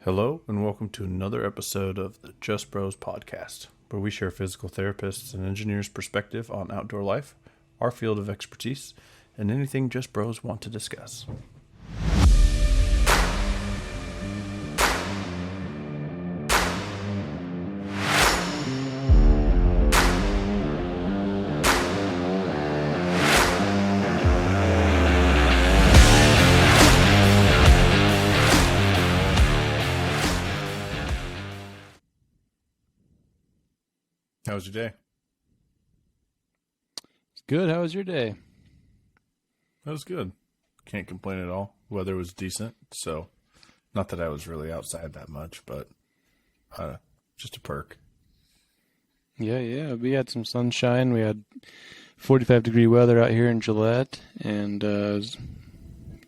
Hello, and welcome to another episode of the Just Bros podcast, where we share physical therapists and engineers' perspective on outdoor life, our field of expertise, and anything Just Bros want to discuss. How was your day? It's good. How was your day? That was good. Can't complain at all. Weather was decent, so not that I was really outside that much, but just a perk. Yeah. We had some sunshine. We had 45-degree weather out here in Gillette, and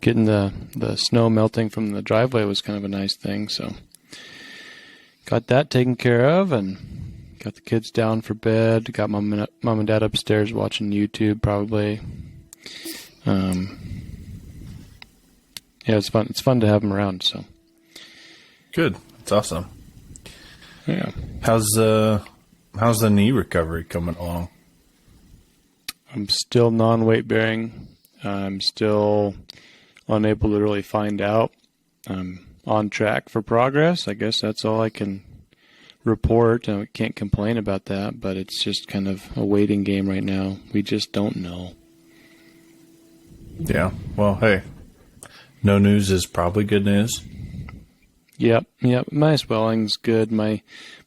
getting the snow melting from the driveway was kind of a nice thing. So got that taken care of, and got the kids down for bed. Got mom and dad upstairs watching YouTube, probably. Yeah, it's fun. It's fun to have them around. So Good. That's awesome. yeah. How's the knee recovery coming along? I'm still non-weight bearing. I'm still unable to really find out. I'm on track for progress. I guess that's all I can report. I can't complain about that, but it's just kind of a waiting game right now. We just don't know. Yeah. Well, hey, no news is probably good news. Yep. My swelling's good. My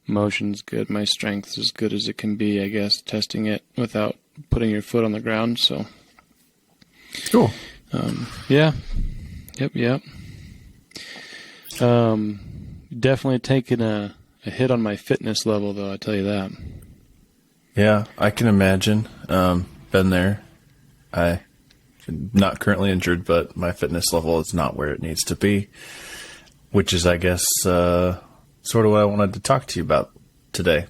motion's good. My strength's as good as it can be, I guess, testing it without putting your foot on the ground. So, Cool. yeah. Yep. Definitely taking a hit on my fitness level, though, I tell you that. Yeah, I can imagine. Been there. I'm not currently injured, but my fitness level is not where it needs to be, which is, I guess, sort of what I wanted to talk to you about today.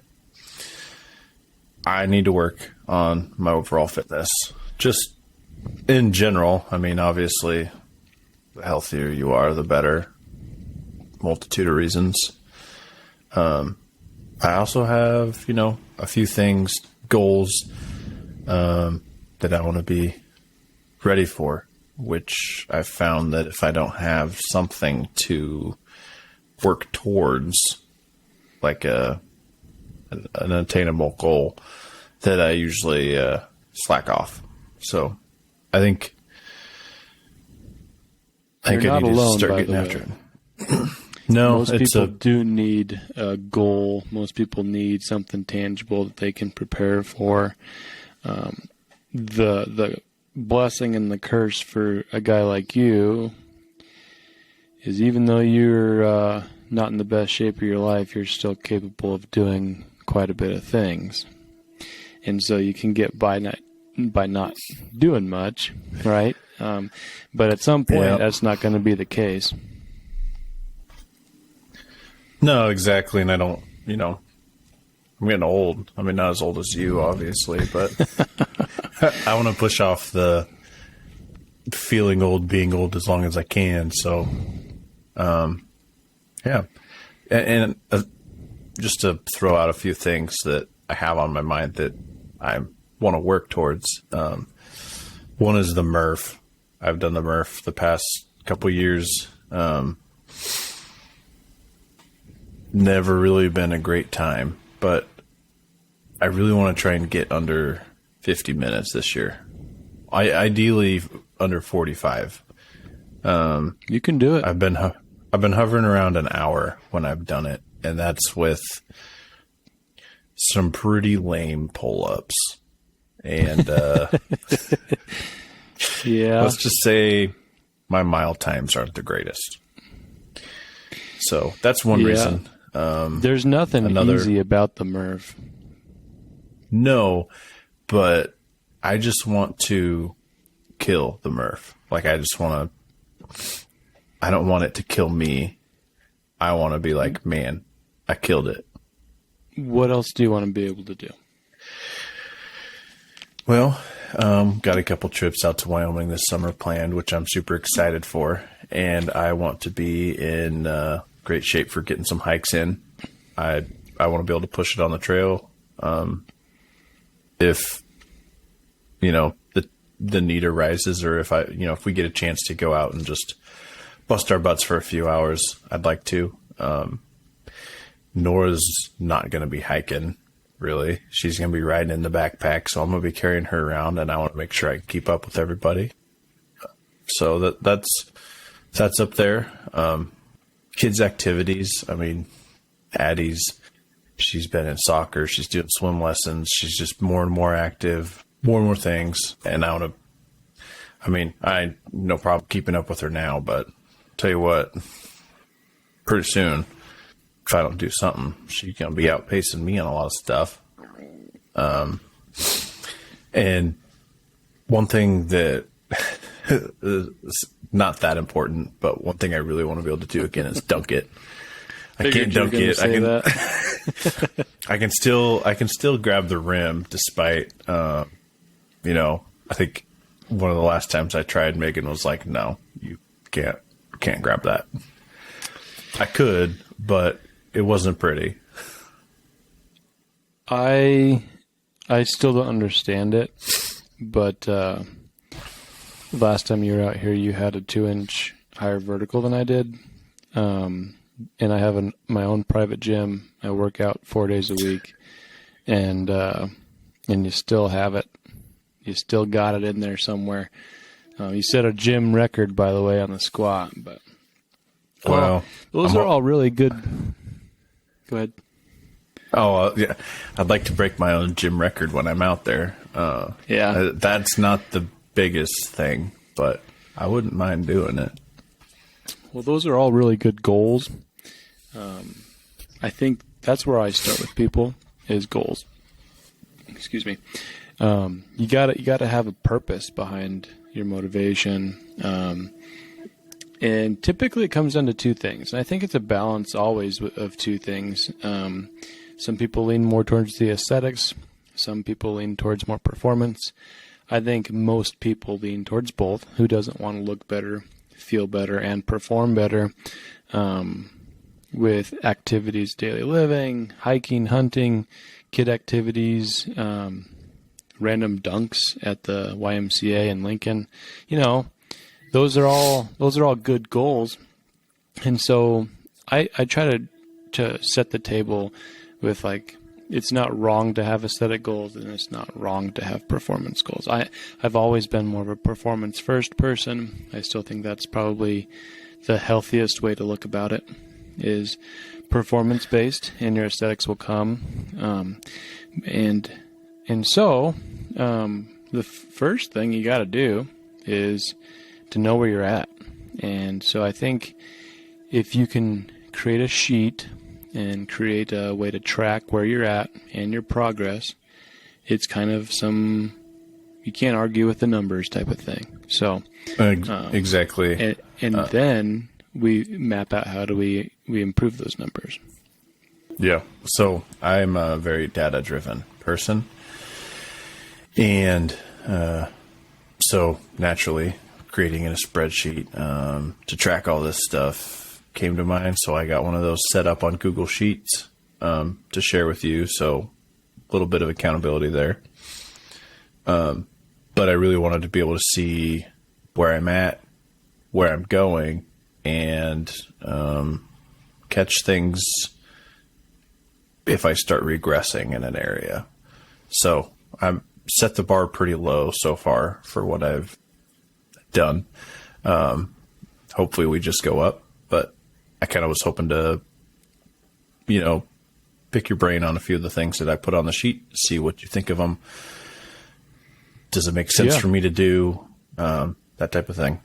I need to work on my overall fitness. Just in general. I mean, obviously, the healthier you are, the better. Multitude of reasons. I also have, a few things, goals, that I want to be ready for, which I've found that if I don't have something to work towards, like an attainable goal, that I usually slack off. So I think I You're not need alone, to start by getting the after way. it. No, Most people do need a goal. Most people need something tangible that they can prepare for. The blessing and the curse for a guy like you is, even though you're not in the best shape of your life, you're still capable of doing quite a bit of things. And so you can get by not doing much, right? But at some point, that's not going to be the case. No, exactly. And I don't, I'm getting old. I mean, not as old as you, obviously, but I want to push off the feeling old, being old as long as I can. So, yeah. And just to throw out a few things that I have on my mind that I want to work towards. One is the Murph. I've done the Murph the past couple years. Never really been a great time, but I really want to try and get under 50 minutes this year. Ideally under 45. You can do it. I've been hovering around an hour when I've done it, and that's with some pretty lame pull-ups. And yeah. let's just say my mile times aren't the greatest. So that's one reason. There's nothing easy about the Murph. No, but I just want to kill the Murph. Like, I don't want it to kill me. I want to be like, man, I killed it. What else do you want to be able to do? Well, got a couple trips out to Wyoming this summer planned, which I'm super excited for. And I want to be in great shape for getting some hikes in. I want to be able to push it on the trail. If, the need arises, or if we get a chance to go out and just bust our butts for a few hours, I'd like to. Nora's not going to be hiking, really. She's going to be riding in the backpack, so I'm going to be carrying her around, and I want to make sure I can keep up with everybody. So that's up there. Kids' activities. I mean, Addie's, she's been in soccer. She's doing swim lessons. She's just more and more active, more and more things. And I no problem keeping up with her now, but tell you what, pretty soon, if I don't do something, she's going to be outpacing me on a lot of stuff. And one thing that is not that important, but one thing I really want to be able to do again is dunk it. I can't dunk it. I can still grab the rim despite, I think one of the last times I tried, Megan was like, no, you can't grab that. I could, but it wasn't pretty. I still don't understand it, but last time you were out here, you had a 2-inch higher vertical than I did. And I have my own private gym. I work out 4 days a week, and you still have it. You still got it in there somewhere. You set a gym record, by the way, on the squat. But those are all really good. Go ahead. Oh, yeah. I'd like to break my own gym record when I'm out there. That's not the biggest thing, but I wouldn't mind doing it. Well, those are all really good goals. I think that's where I start with people is goals. Excuse me. You gotta have a purpose behind your motivation. And typically it comes down to two things. And I think it's a balance always of two things. Some people lean more towards the aesthetics. Some people lean towards more performance. I think most people lean towards both. Who doesn't want to look better, feel better, and perform better with activities, daily living, hiking, hunting, kid activities, random dunks at the YMCA in Lincoln. Those are all good goals. And so I try to set the table with, like, it's not wrong to have aesthetic goals, and it's not wrong to have performance goals. I've always been more of a performance first person. I still think that's probably the healthiest way to look about it, is performance based, and your aesthetics will come. And so the first thing you got to do is to know where you're at. And so I think if you can create a sheet and create a way to track where you're at and your progress, it's kind of you can't argue with the numbers type of thing. So exactly. And then we map out how do we improve those numbers. Yeah. So I'm a very data driven person. And so naturally creating in a spreadsheet to track all this stuff came to mind. So I got one of those set up on Google Sheets to share with you. So a little bit of accountability there. But I really wanted to be able to see where I'm at, where I'm going, and catch things if I start regressing in an area. So I'm set the bar pretty low so far for what I've done. Hopefully we just go up, but I kind of was hoping to, pick your brain on a few of the things that I put on the sheet, see what you think of them. Does it make sense for me to do that type of thing?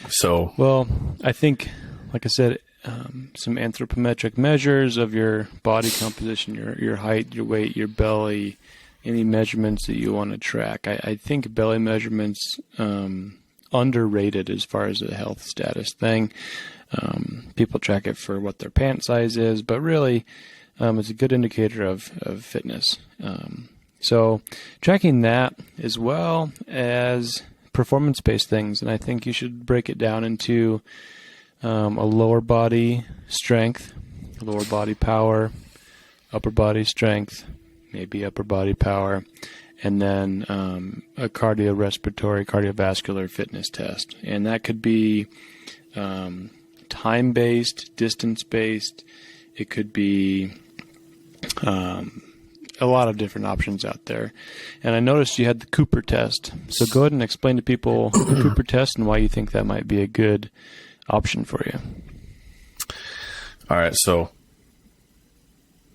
So, well, I think, like I said, some anthropometric measures of your body composition, your height, your weight, your belly, any measurements that you want to track. I think belly measurements underrated as far as a health status thing. People track it for what their pant size is, but really it's a good indicator of fitness. So tracking that as well as performance-based things, and I think you should break it down into a lower body strength, lower body power, upper body strength, maybe upper body power, and then a cardiovascular fitness test. And that could be time-based, distance-based. It could be a lot of different options out there. And I noticed you had the Cooper test. So go ahead and explain to people the Cooper test and why you think that might be a good option for you. All right. So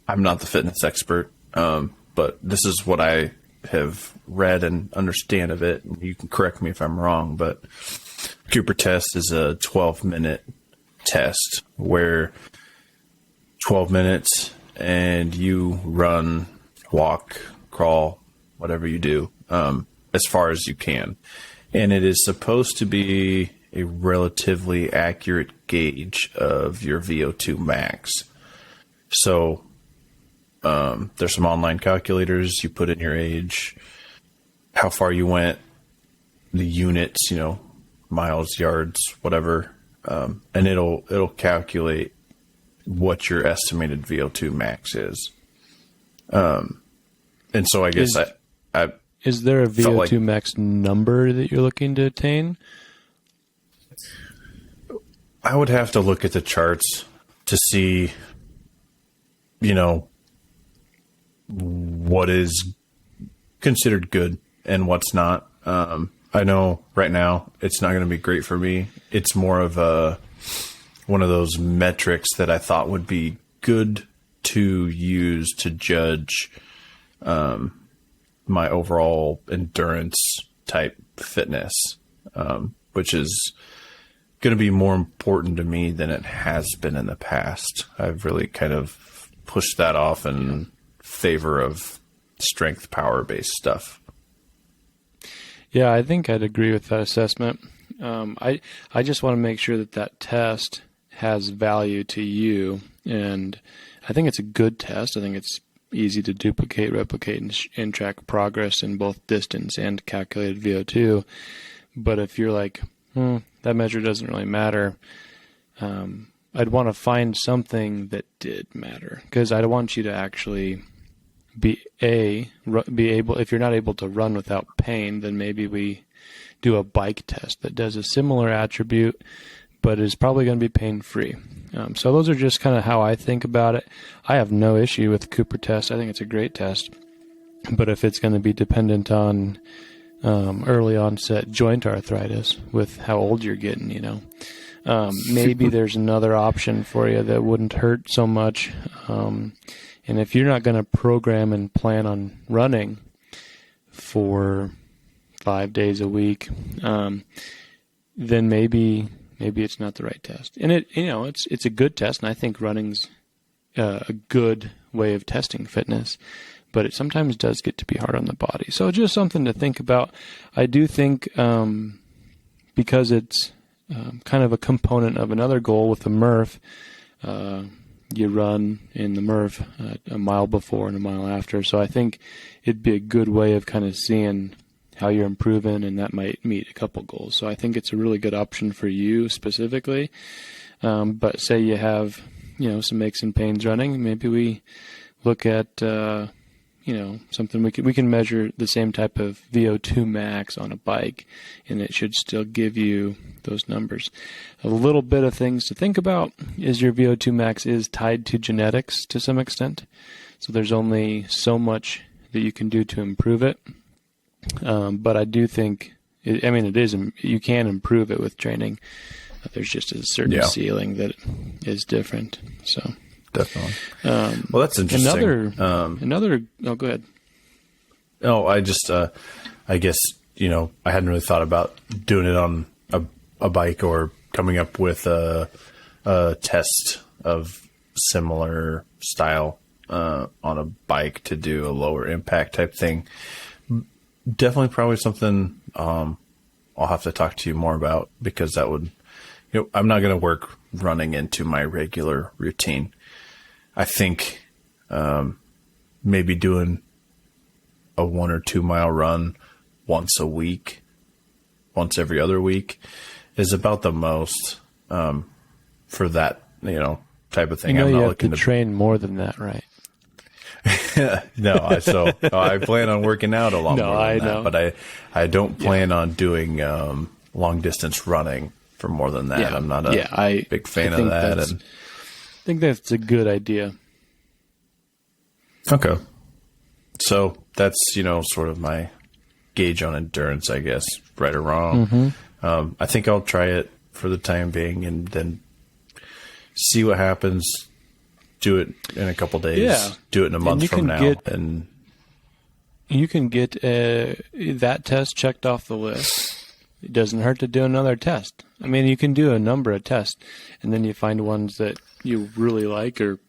I'm not the fitness expert, but this is what I have read and understand of it. You can correct me if I'm wrong, but Cooper test is a 12-minute test where 12 minutes and you run, walk, crawl, whatever you do, as far as you can. And it is supposed to be a relatively accurate gauge of your VO2 max. So there's some online calculators. You put in your age, how far you went, the units, miles, yards, whatever, and it'll calculate what your estimated VO2 max is. And so I guess is there a VO2 max number that you're looking to attain? I would have to look at the charts to see, what is considered good and what's not. I know right now it's not going to be great for me. It's more of one of those metrics that I thought would be good to use to judge my overall endurance type fitness, which is going to be more important to me than it has been in the past. I've really kind of pushed that off in favor of strength power based stuff. Yeah, I think I'd agree with that assessment. I just want to make sure that test has value to you, and I think it's a good test. I think it's easy to duplicate, replicate, and track progress in both distance and calculated VO2. But if you're like, that measure doesn't really matter, I'd want to find something that did matter, because I want you to actually be able, if you're not able to run without pain, then maybe we do a bike test that does a similar attribute, but is probably going to be pain-free. So those are just kind of how I think about it. I have no issue with the Cooper test. I think it's a great test. But if it's going to be dependent on early onset joint arthritis with how old you're getting, maybe there's another option for you that wouldn't hurt so much. And if you're not going to program and plan on running for 5 days a week, then maybe it's not the right test. And it's a good test, and I think running's a good way of testing fitness, but it sometimes does get to be hard on the body. So just something to think about. I do think because it's kind of a component of another goal with the Murph, you run in the Murph a mile before and a mile after. So I think it'd be a good way of kind of seeing how you're improving, and that might meet a couple goals. So I think it's a really good option for you specifically. But say you have, some aches and pains running, maybe we look at, something we can measure the same type of VO2 max on a bike, and it should still give you those numbers. A little bit of things to think about is your VO2 max is tied to genetics to some extent. So there's only so much that you can do to improve it. But I do think, it is, you can improve it with training. There's just a certain ceiling that is different. So definitely. Well, that's interesting. Oh, go ahead. No, I just, I guess, I hadn't really thought about doing it on a bike or coming up with a test of similar style on a bike to do a lower impact type thing. Definitely probably something I'll have to talk to you more about, because that would, I'm not going to work running into my regular routine. I think maybe doing a 1 or 2 mile run once a week, once every other week is about the most. for that, type of thing. You know, I'm you not have looking to train more than that, right? No, I plan on working out a lot No, more than I that, know. but I don't plan on doing long distance running for more than that. Yeah. I'm not a big fan of that. I think that's a good idea. Okay. So that's, sort of my gauge on endurance, I guess, right or wrong. I think I'll try it for the time being and then see what happens. Do it in a couple days. Yeah. Do it in a month from now. And you can get that test checked off the list. It doesn't hurt to do another test. I mean, you can do a number of tests, and then you find ones that you really like or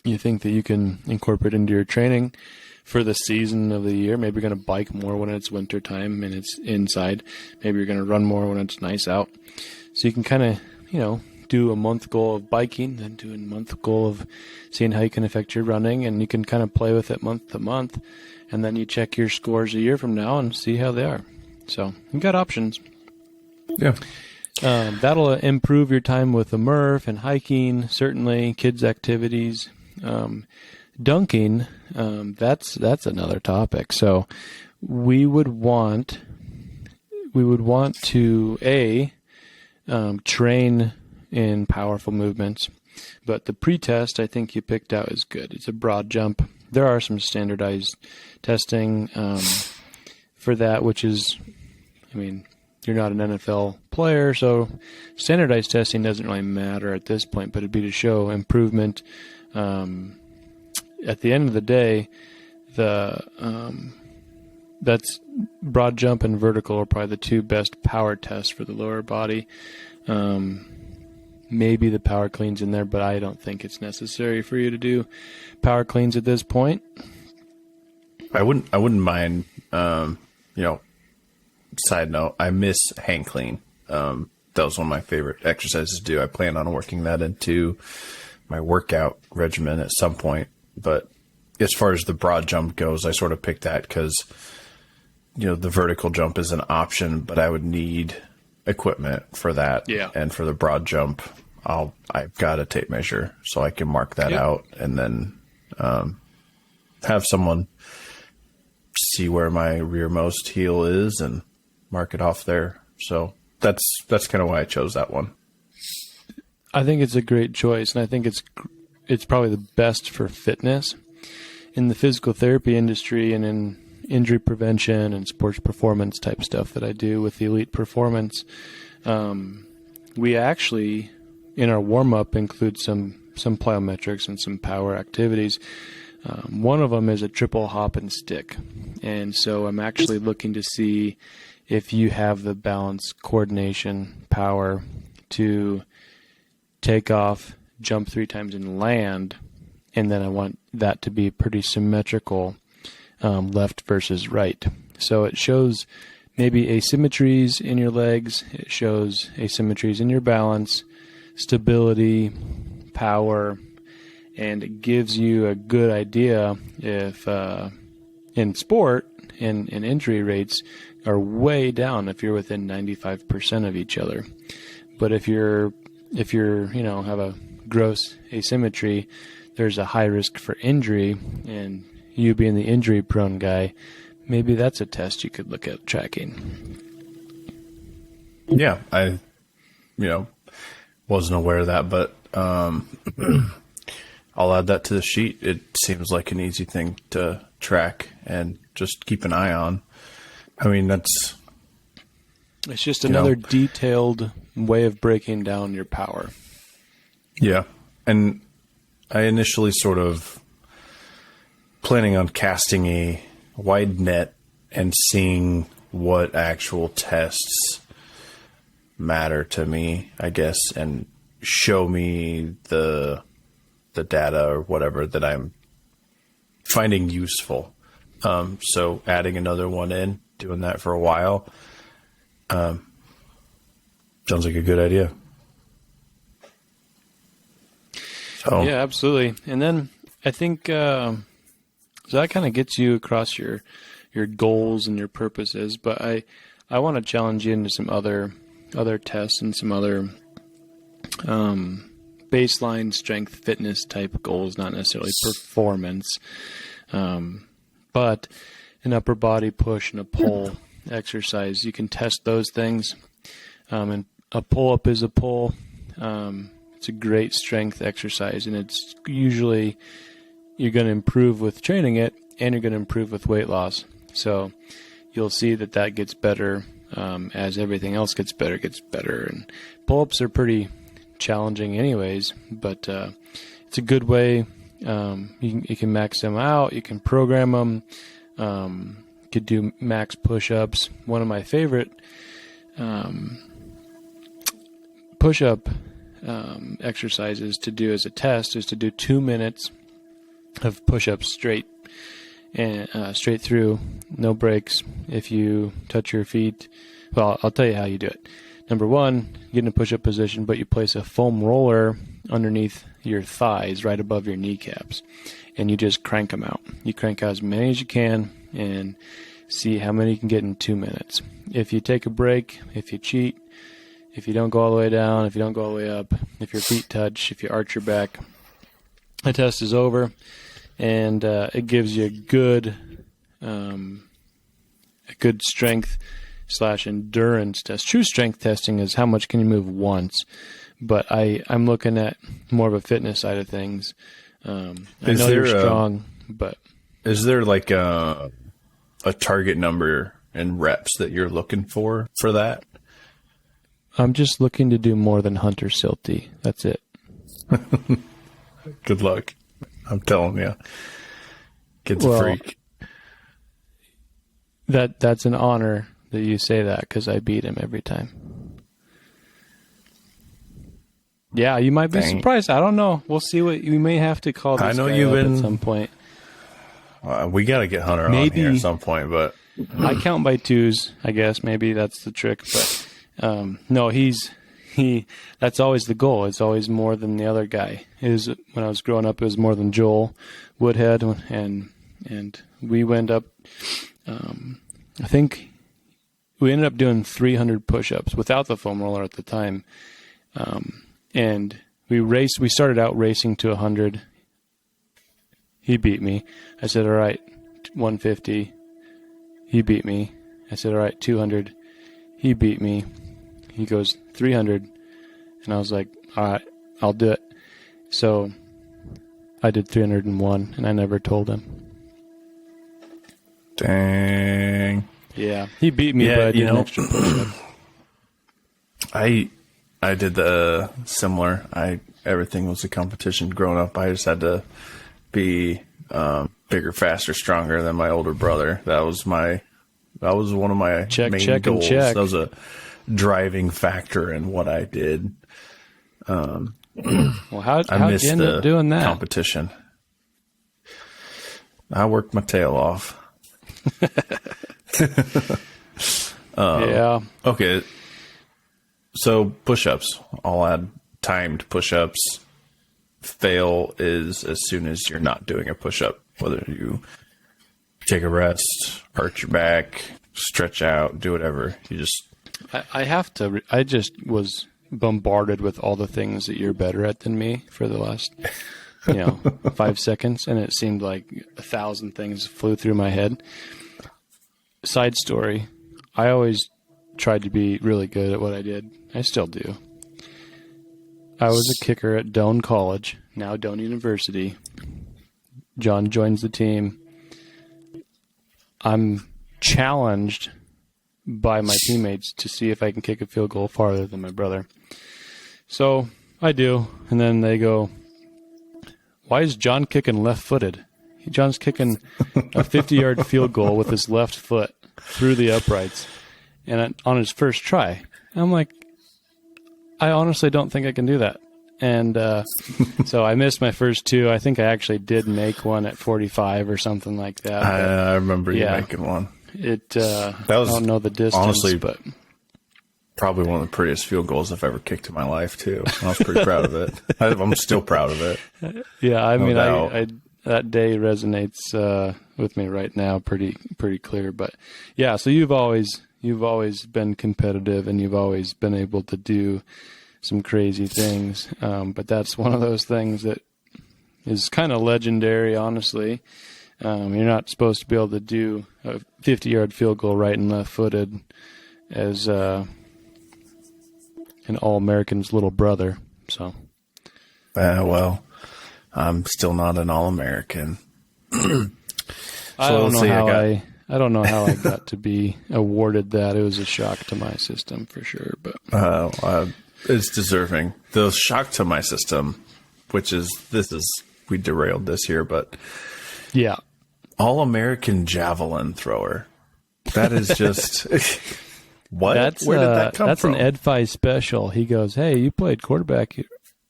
you think that you can incorporate into your training for the season of the year. Maybe you're going to bike more when it's winter time and it's inside. Maybe you're going to run more when it's nice out. So you can kind of, do a month goal of biking, then do a month goal of seeing how you can affect your running, and you can kind of play with it month to month, and then you check your scores a year from now and see how they are. So you've got options. Yeah. That'll improve your time with the Murph and hiking, certainly kids' activities. Dunking, that's another topic. So we would want to train in powerful movements, but the pre-test I think you picked out is good. It's a broad jump. There are some standardized testing for that, which is, you're not an NFL player, so standardized testing doesn't really matter at this point, but it'd be to show improvement. At the end of the day, that's broad jump and vertical are probably the two best power tests for the lower body. Maybe the power cleans in there, but I don't think it's necessary for you to do power cleans at this point. I wouldn't mind, side note, I miss hang clean. That was one of my favorite exercises to do. I plan on working that into my workout regimen at some point. But as far as the broad jump goes, I sort of picked that because, the vertical jump is an option, but I would need equipment for that. Yeah. And for the broad jump, I've got a tape measure so I can mark that out and then have someone see where my rearmost heel is and mark it off there. So that's kind of why I chose that one. I think it's a great choice, and I think it's probably the best for fitness. In the physical therapy industry and in injury prevention and sports performance type stuff that I do with the Elite Performance, we actually, in our warm-up, include some plyometrics and some power activities. One of them is a triple hop and stick. And so I'm actually looking to see if you have the balance, coordination, power to take off, jump 3 times and land. And then I want that to be pretty symmetrical, left versus right. So it shows maybe asymmetries in your legs. It shows asymmetries in your balance, stability, power, and it gives you a good idea if in sport, in injury rates are way down if you're within 95% of each other. But if you're have a gross asymmetry, there's a high risk for injury, and you being the injury prone guy, maybe that's a test you could look at tracking. Yeah, I wasn't aware of that, but I'll add that to the sheet. It seems like an easy thing to track and just keep an eye on. It's just another detailed way of breaking down your power. Yeah. And I initially sort of planning on casting a wide net and seeing what actual tests matter to me, I guess, and show me the data or whatever that I'm finding useful. So adding another one in, doing that for a while, sounds like a good idea. So Yeah, absolutely. And then I think so that kind of gets you across your goals and your purposes. But I want to challenge you into some other tests and some other baseline strength fitness type goals, not necessarily performance, but an upper body push and a pull exercise. You can test those things. And a pull-up is a pull. It's a great strength exercise, and it's usually you're going to improve with training it, and you're going to improve with weight loss. So you'll see that gets better as everything else gets better. And pull-ups are pretty challenging anyways, but it's a good way. You can max them out. You can program them. You could do max push-ups. One of my favorite push-up exercises to do as a test is to do 2 minutes of push-ups straight and straight through, no breaks. If you touch your feet, well, I'll tell you how you do it. Number one, get in a push-up position, but you place a foam roller underneath your thighs right above your kneecaps, and you just crank them out. You crank out as many as you can and see how many you can get in 2 minutes. If you take a break, if you cheat, if you don't go all the way down, if you don't go all the way up, if your feet touch, if you arch your back, the test is over, and it gives you a good strength / endurance test. True strength testing is how much can you move once, but I'm looking at more of a fitness side of things. I know you're strong, but is there like a target number in reps that you're looking for that? I'm just looking to do more than Hunter Silty. That's it. Good luck. I'm telling you. Kid's a freak. That's an honor that you say that, because I beat him every time. Yeah, you might be surprised. I don't know. We'll see what we may have to call this I know guy you've up been at some point. We got to get Hunter on here at some point, but I count by twos, I guess. Maybe that's the trick, but no, that's always the goal. It's always more than the other guy. When I was growing up, it was more than Joel Woodhead, and we went up. I think we ended up doing 300 push-ups without the foam roller at the time, and we started out racing to 100. He beat me. I said, all right, 150. He beat me. I said, all right, 200. He beat me. He goes 300. And I was like, all right, I'll do it. So I did 301, and I never told him. Dang. Yeah, he beat me, but I did an extra push-up. I did the similar. Everything was a competition growing up. I just had to be bigger, faster, stronger than my older brother. That was one of my main goals. That was a driving factor in what I did. Well, how did you end up doing that? Competition. I worked my tail off. Yeah. Okay. So push-ups. I'll add timed push-ups. Fail is as soon as you're not doing a push-up, whether you take a rest, arch your back, stretch out, do whatever. You just... I just was bombarded with all the things that you're better at than me for the last 5 seconds, and it seemed like 1,000 things flew through my head. Side story, I always tried to be really good at what I did. I still do. I was a kicker at Doane College, now Doane University. John joins the team. I'm challenged by my teammates to see if I can kick a field goal farther than my brother. So I do, and then they go, why is John kicking left-footed? John's kicking a 50-yard field goal with his left foot through the uprights and on his first try. And I'm like, I honestly don't think I can do that. And so I missed my first two. I think I actually did make one at 45 or something like that. I remember you making one. I don't know the distance, honestly, but probably one of the prettiest field goals I've ever kicked in my life, too. I was pretty proud of it. I'm still proud of it. Yeah, I mean, I that day resonates with me right now pretty clear. But yeah, so you've always been competitive, and you've always been able to do some crazy things. But that's one of those things that is kind of legendary, honestly. You're not supposed to be able to do a 50-yard field goal right and left-footed as an All-American's little brother. So, well, I'm still not an All-American. I don't know how I got to be awarded that. It was a shock to my system for sure. But it's deserving. The shock to my system, we derailed this here, but yeah, All-American javelin thrower. That is just what? Where did that come from? That's an Ed Fi special. He goes, "Hey, you played quarterback."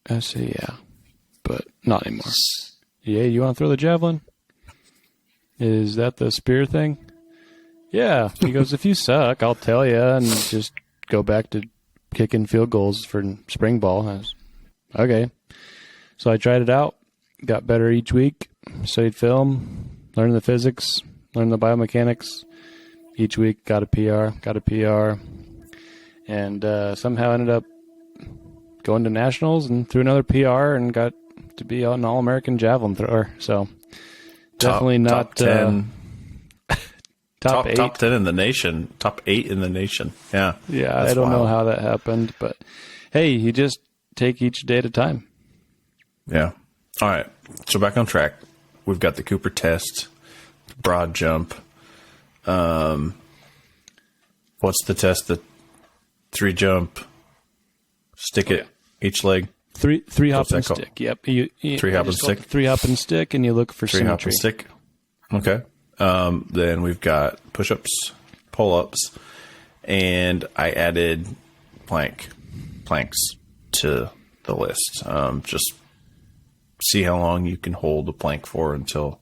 I say, "Yeah, but not anymore." Yeah, you want to throw the javelin? Is that the spear thing? Yeah. He goes, "If you suck, I'll tell you, and just go back to kicking field goals for spring ball." I was, okay. So I tried it out, got better each week, studied film, learned the physics, learned the biomechanics. Each week got a PR, and somehow ended up going to nationals and threw another PR and got to be an All-American javelin thrower. So definitely not top 10. top 8. Top 10 in the nation. Top 8 in the nation. Yeah. Yeah, I don't know how that happened, but hey, you just take each day at a time. Yeah. All right. So back on track. We've got the Cooper test, broad jump. What's the test? The 3 jump, stick it each leg. Three hop and stick. Yep. 3 hop and stick. 3 hop and stick, and you look for 3 hop and stick. Okay. Then we've got push-ups, pull-ups, and I added planks to the list. Just see how long you can hold a plank for until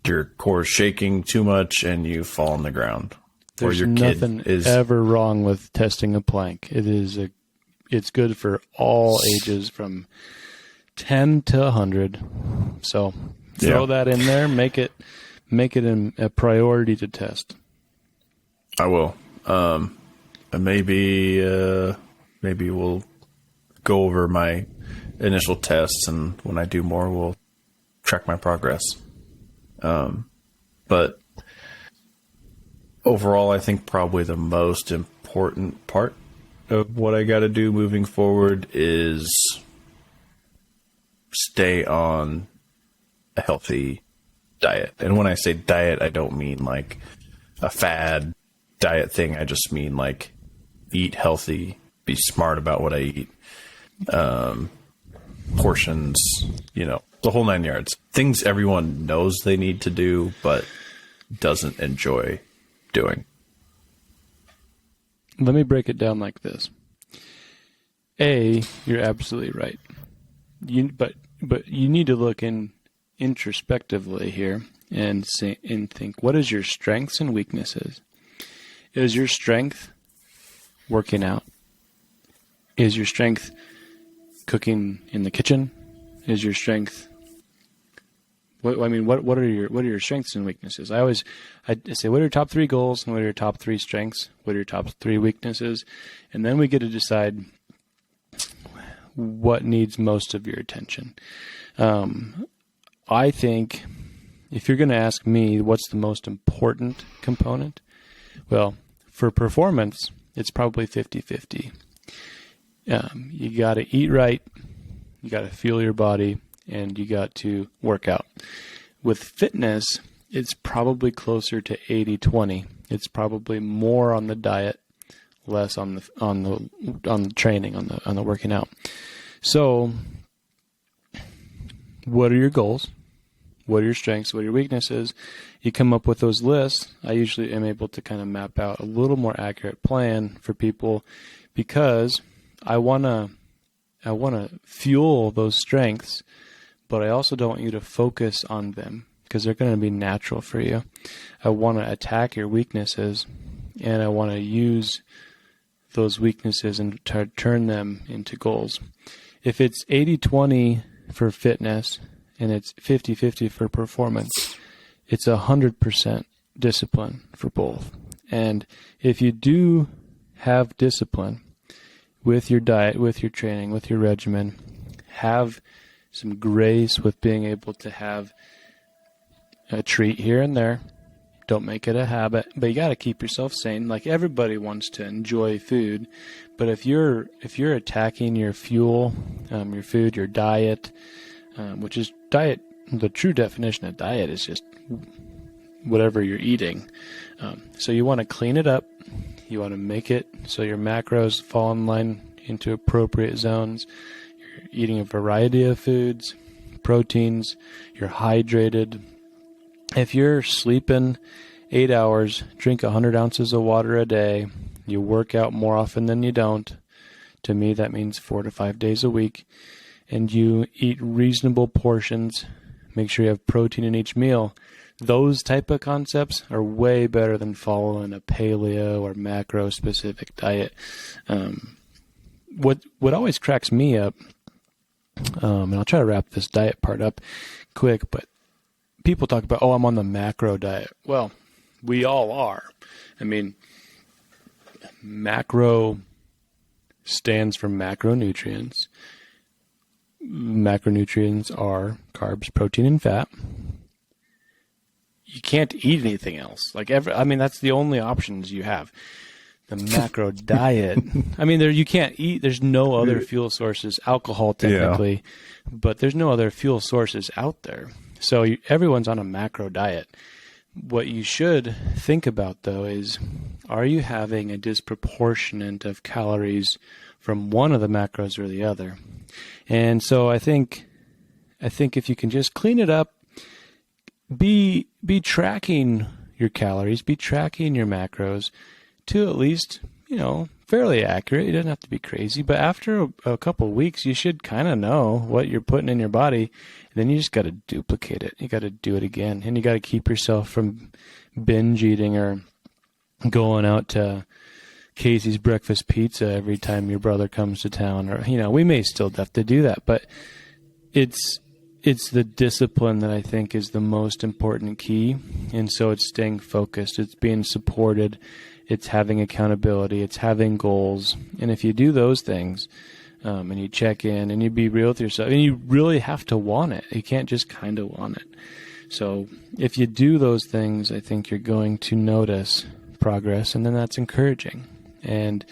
your core is shaking too much and you fall on the ground. There's nothing ever wrong with testing a plank. It's good for all ages from 10 to 100. So throw that in there. Make it a priority to test. I will. And maybe we'll go over my initial tests, and when I do more, we'll track my progress. But overall, I think probably the most important part of what I got to do moving forward is stay on a healthy diet. And when I say diet, I don't mean like a fad diet thing. I just mean like eat healthy, be smart about what I eat, portions, the whole 9 yards. Things everyone knows they need to do, but doesn't enjoy doing. Let me break it down like this. You're absolutely right. But you need to look introspectively here and think, what is your strengths and weaknesses? Is your strength working out? Is your strength cooking in the kitchen? Is your strength? What are your strengths and weaknesses? I say, what are your top 3 goals and what are your top 3 strengths? What are your top 3 weaknesses? And then we get to decide what needs most of your attention. I think if you're going to ask me what's the most important component, well, for performance, it's probably 50-50. You got to eat right, you got to fuel your body, and you got to work out. With fitness, it's probably closer to 80-20. It's probably more on the diet, less on the training, on the working out. So, what are your goals? What are your strengths? What are your weaknesses? You come up with those lists. I usually am able to kind of map out a little more accurate plan for people because I want to fuel those strengths, but I also don't want you to focus on them because they're going to be natural for you. I want to attack your weaknesses, and I want to use those weaknesses and turn them into goals. If it's 80-20 for fitness and it's 50-50 for performance, it's 100% discipline for both. And if you do have discipline, with your diet, with your training, with your regimen. Have some grace with being able to have a treat here and there. Don't make it a habit, but you got to keep yourself sane. Like, everybody wants to enjoy food, but if you're attacking your fuel, your food, your diet, which is diet, the true definition of diet is just whatever you're eating. So you want to clean it up. You want to make it so your macros fall in line into appropriate zones. You're eating a variety of foods, proteins. You're hydrated. If you're sleeping 8 hours, drink 100 ounces of water a day, you work out more often than you don't. To me, that means 4 to 5 days a week. And you eat reasonable portions. Make sure you have protein in each meal. Those type of concepts are way better than following a paleo or macro specific diet. What always cracks me up, and I'll try to wrap this diet part up quick, but people talk about, I'm on the macro diet. Well, we all are. I mean, macro stands for macronutrients. Macronutrients are carbs, protein, and fat. You can't eat anything else. That's the only options you have. The macro diet. You can't eat. There's no other fuel sources. Alcohol, technically, but there's no other fuel sources out there. So everyone's on a macro diet. What you should think about, though, is, are you having a disproportionate of calories from one of the macros or the other? And so I think if you can just clean it up, be tracking your calories, be tracking your macros to at least, fairly accurate. It doesn't have to be crazy, but after a couple of weeks, you should kind of know what you're putting in your body. And then you just got to duplicate it. You got to do it again, and you got to keep yourself from binge eating or going out to Casey's Breakfast Pizza every time your brother comes to town. Or, we may still have to do that, but it's the discipline that I think is the most important key. And so it's staying focused. It's being supported. It's having accountability. It's having goals. And if you do those things, and you check in and you be real with yourself, and you really have to want it. You can't just kind of want it. So if you do those things, I think you're going to notice progress, and then that's encouraging. And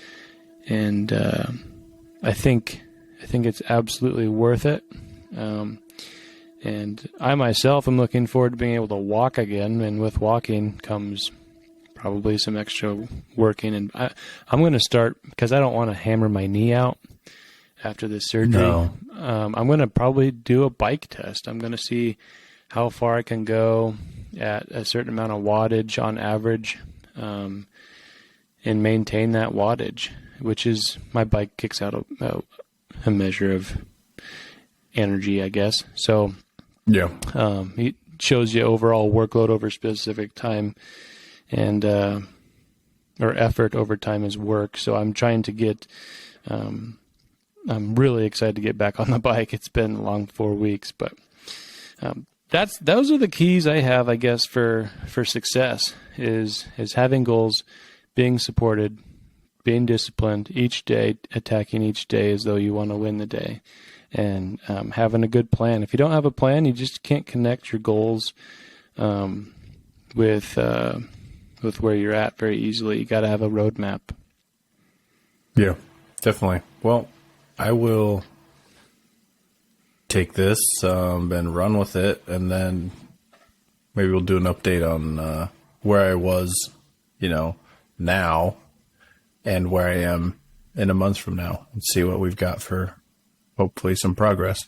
I think it's absolutely worth it. And I myself am looking forward to being able to walk again, and with walking comes probably some extra working. And I'm going to start, because I don't want to hammer my knee out after this surgery. No. I'm going to probably do a bike test. I'm going to see how far I can go at a certain amount of wattage on average, and maintain that wattage, which is, my bike kicks out a measure of energy, I guess. So yeah, it shows you overall workload over specific time, and or effort over time is work. So I'm trying to get. I'm really excited to get back on the bike. It's been a long 4 weeks, but those are the keys I have, I guess, for success is having goals, being supported, being disciplined each day, attacking each day as though you want to win the day, and having a good plan. If you don't have a plan, you just can't connect your goals with where you're at very easily. You got to have a roadmap. Yeah, definitely. Well, I will take this and run with it, and then maybe we'll do an update on where I was, now, and where I am in a month from now, and see what we've got for hopefully some progress.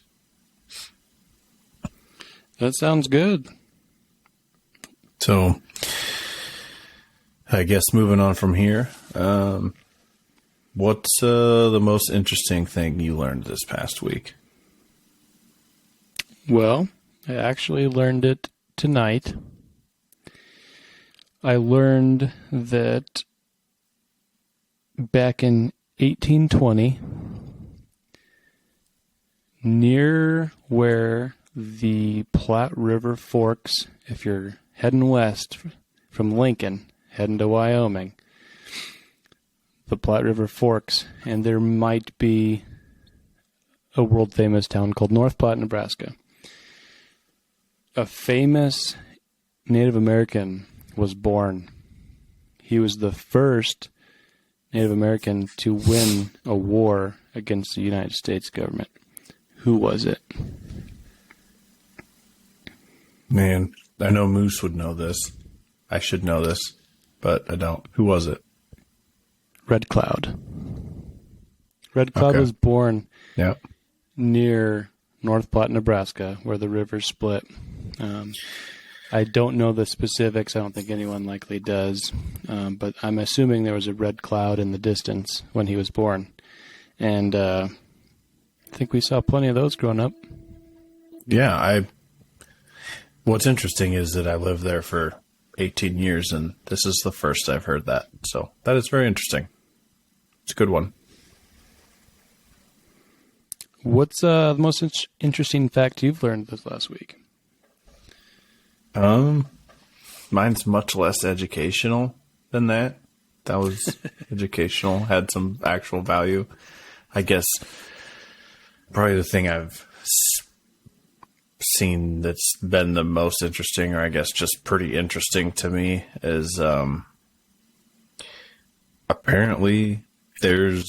That sounds good. So I guess moving on from here, what's the most interesting thing you learned this past week? Well, I actually learned it tonight. I learned that back in 1820, near where the Platte River forks, if you're heading west from Lincoln, heading to Wyoming, the Platte River forks, and there might be a world-famous town called North Platte, Nebraska. A famous Native American was born. He was the first Native American to win a war against the United States government. Who was it? Man, I know Moose would know this. I should know this, but I don't. Who was it? Red Cloud. Red Cloud was born Yep. near North Platte, Nebraska, where the rivers split. I don't know the specifics. I don't think anyone likely does. But I'm assuming there was a red cloud in the distance when he was born. And I think we saw plenty of those growing up. Yeah, what's interesting is that I lived there for 18 years, and this is the first I've heard that. So that is very interesting. It's a good one. What's the most interesting fact you've learned this last week? Mine's much less educational than that. That was educational, had some actual value. I guess probably the thing I've seen that's been the most interesting, or I guess just pretty interesting to me, is apparently there's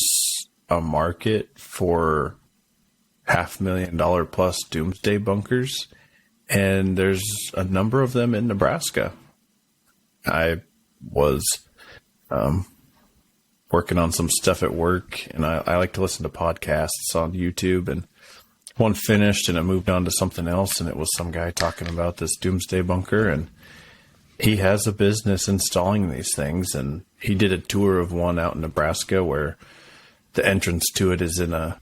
a market for $500,000 plus doomsday bunkers, and there's a number of them in Nebraska. I was working on some stuff at work, and I like to listen to podcasts on YouTube, and one finished and it moved on to something else, and it was some guy talking about this doomsday bunker, and he has a business installing these things, and he did a tour of one out in Nebraska where the entrance to it is in a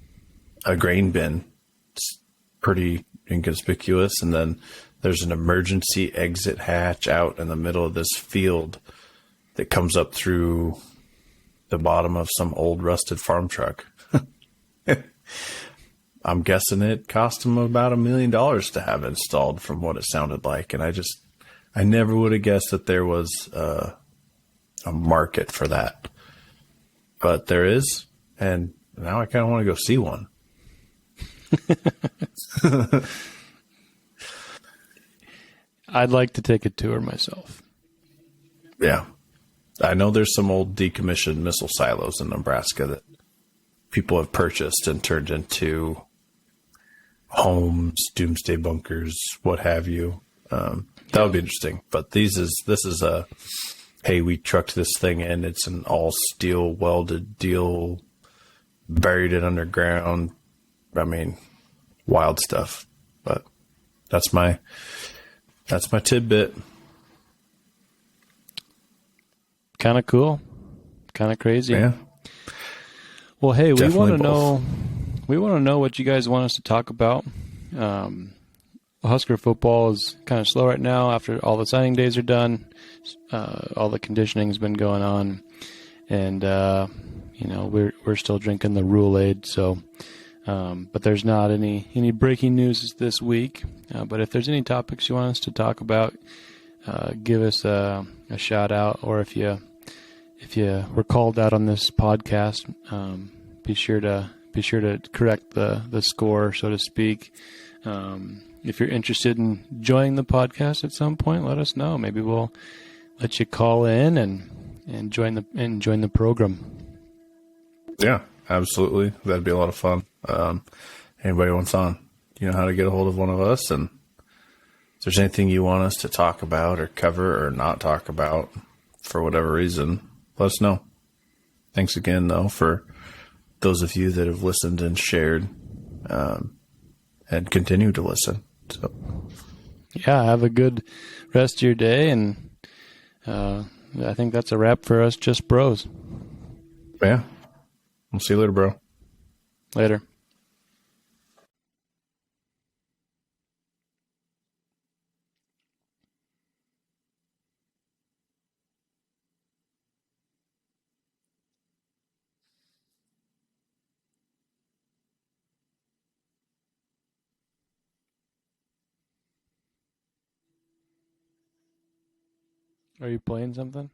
grain bin. It's pretty inconspicuous, and then there's an emergency exit hatch out in the middle of this field that comes up through the bottom of some old rusted farm truck. I'm guessing it cost him about $1 million to have installed, from what it sounded like. And I never would have guessed that there was a market for that, but there is. And now I kind of want to go see one. I'd like to take a tour myself. Yeah. I know there's some old decommissioned missile silos in Nebraska that people have purchased and turned into homes, doomsday bunkers, what have you. That would be interesting. But this is a, hey, we trucked this thing in. It's an all steel welded deal, buried it underground. I mean, wild stuff. But that's my tidbit. Kind of cool. Kind of crazy. Yeah. Well, hey, Definitely we want to know what you guys want us to talk about. Husker football is kind of slow right now after all the signing days are done. All the conditioning has been going on, and we're still drinking the Rule-Aid. So, but there's not any breaking news this week. But if there's any topics you want us to talk about, give us a shout out, or if you were called out on this podcast, be sure to correct the score, so to speak. If you're interested in joining the podcast at some point, let us know. Maybe we'll let you call in and join the program. Yeah, absolutely. That'd be a lot of fun. Anybody wants on, you know how to get a hold of one of us, and if there's anything you want us to talk about or cover or not talk about for whatever reason, let us know. Thanks again, though, for those of you that have listened and shared and continue to listen. So, yeah, have a good rest of your day, and I think that's a wrap for us, Just Bros. Yeah. We'll see you later, bro. Later. Are you playing something?